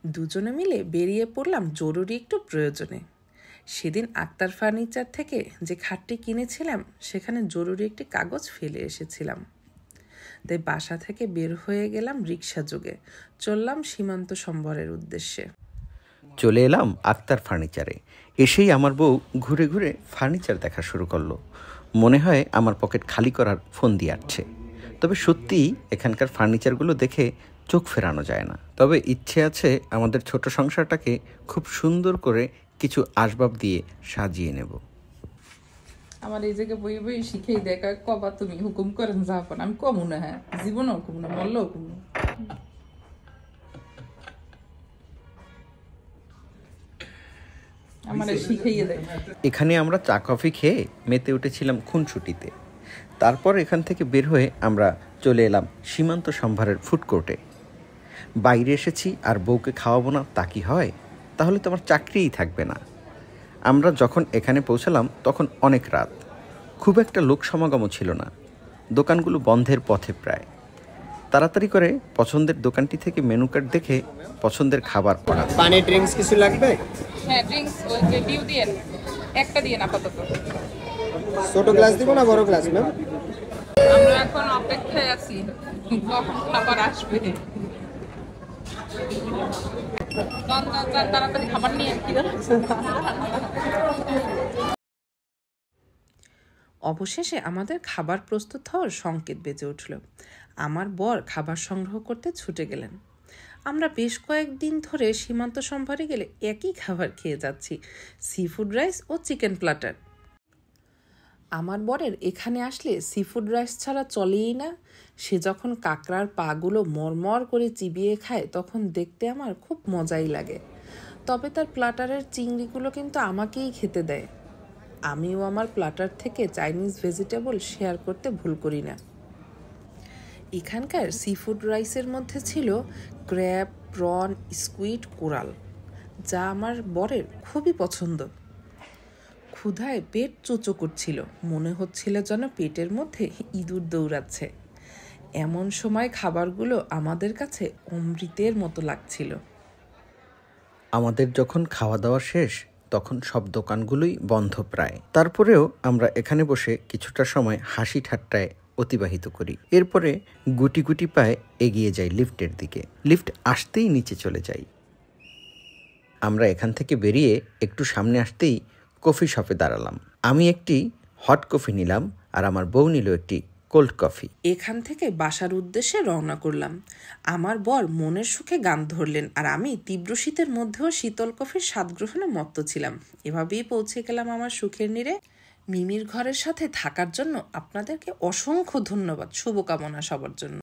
দুজনে মিলে বেরিয়ে পড়লাম জরুরি একটু প্রয়োজনে। সেদিন আক্তার ফার্নিচার থেকে যে খাটটি কিনেছিলাম সেখানে জরুরি একটি কাগজ ফেলে এসেছিলাম। তাই বাসা থেকে বের হয়ে গেলাম রিক্সা যোগে, চললাম সীমান্ত সম্বরের উদ্দেশ্যে। চলে এলাম আক্তার ফার্নিচারে। এসেই আমার বউ ঘুরে ঘুরে ফার্নিচার দেখা শুরু করলো। মনে হয় আমার পকেট খালি করার ফোন দিয়ে আসছে। তবে সত্যিই এখানকার ফার্নিচারগুলো দেখে চোখ ফেরানো যায় না। তবে ইচ্ছে আছে আমাদের ছোট সংসারটাকে খুব সুন্দর করে কিছু আসবাব দিয়ে সাজিয়ে নেব। আমার এই জায়গায় বই বই শিখেই দেখা কবা তুমি হুকুম করেন যাপন, আমি কমু না, হ্যাঁ জীবনও হুকুম না, মরলেও হুকুম না। এখানে আমরা চা কফি খেয়ে মেতে উঠেছিলাম খুনসুটিতে। তারপর এখান থেকে বের হয়ে আমরা চলে এলাম সীমান্ত সম্ভারের ফুড কোর্টে। বাইরে এসেছি আর বউকে খাওয়াবো না তা কি হয়? তাহলে তো আমার চাকরিই থাকবে না। আমরা যখন এখানে পৌঁছালাম তখন অনেক রাত, খুব একটা লোক সমাগমও ছিল না। দোকানগুলো বন্ধের পথে প্রায়। তাড়াতাড়ি করে পছন্দের দোকানটি থেকে মেনু কার্ড দেখে পছন্দের খাবার করা। পানি ড্রিঙ্কস কিছু লাগবে? হ্যাঁ ড্রিঙ্কস ওই যে ডিউ দিয়েন, একটা দিয়েন আপাতত। ছোট গ্লাস দিব না বড় গ্লাস ম্যাম? আমরা এখন অপেক্ষায় আছি কখন খাবার আসবে। তাড়াতাড়ি খাবার নিয়ে অবশেষে আমাদের খাবার প্রস্তুত হওয়ার সংকেত বেজে উঠল। আমার বর খাবার সংগ্রহ করতে ছুটে গেলেন। আমরা বেশ কয়েকদিন ধরে সীমান্ত সম্ভারে গেলে একই খাবার খেয়ে যাচ্ছি, সি ফুড রাইস ও চিকেন প্ল্যাটার। আমার বরের এখানে আসলে সি ফুড রাইস ছাড়া চলেই না। সে যখন কাঁকড়ার পাগুলো মরমর করে চিবিয়ে খায় তখন দেখতে আমার খুব মজাই লাগে। তবে তার প্ল্যাটারের চিংড়িগুলো কিন্তু আমাকেই খেতে দেয়। আমিও আমার প্ল্যাটার থেকে চাইনিজ ভেজিটেবল শেয়ার করতে ভুল করি না। এখানকার সি ফুড রাইসের মধ্যে ছিল ক্র্যাব, প্রন, স্কুইড, কোরাল, যা আমার বরের খুবই পছন্দ। ক্ষুধায় পেট চোচো করছিল, মনে হচ্ছিল যেন পেটের মধ্যে ইঁদুর দৌড়াচ্ছে। এমন সময় খাবারগুলো আমাদের কাছে অমৃতের মতো লাগছিল। আমাদের যখন খাওয়া দাওয়া শেষ তখন সব দোকানগুলোই বন্ধ প্রায়। তারপরেও আমরা এখানে বসে কিছুটা সময় হাসি ঠাট্টায় অতিবাহিত করি। এরপরে গুটি গুটি পায়ে এগিয়ে যাই লিফটের দিকে। লিফট আসতেই নিচে চলে যাই। আমরা এখান থেকে বেরিয়ে একটু সামনে আসতেই কফি শপে দাঁড়ালাম। আমি একটি হট কফি নিলাম আর আমার বউ নিল একটি কোল্ড কফি। এখান থেকে বাসার উদ্দেশ্যে রওনা করলাম। আমার বর মনের সুখে গান ধরলেন আর আমি তীব্র শীতের মধ্যেও শীতল কফির স্বাদ গ্রহণে মত্ত ছিলাম। এভাবেই পৌঁছে গেলাম আমার সুখের নীড়ে। মিমির ঘরের সাথে থাকার জন্য আপনাদেরকে অসংখ্য ধন্যবাদ, শুভকামনা সবার জন্য।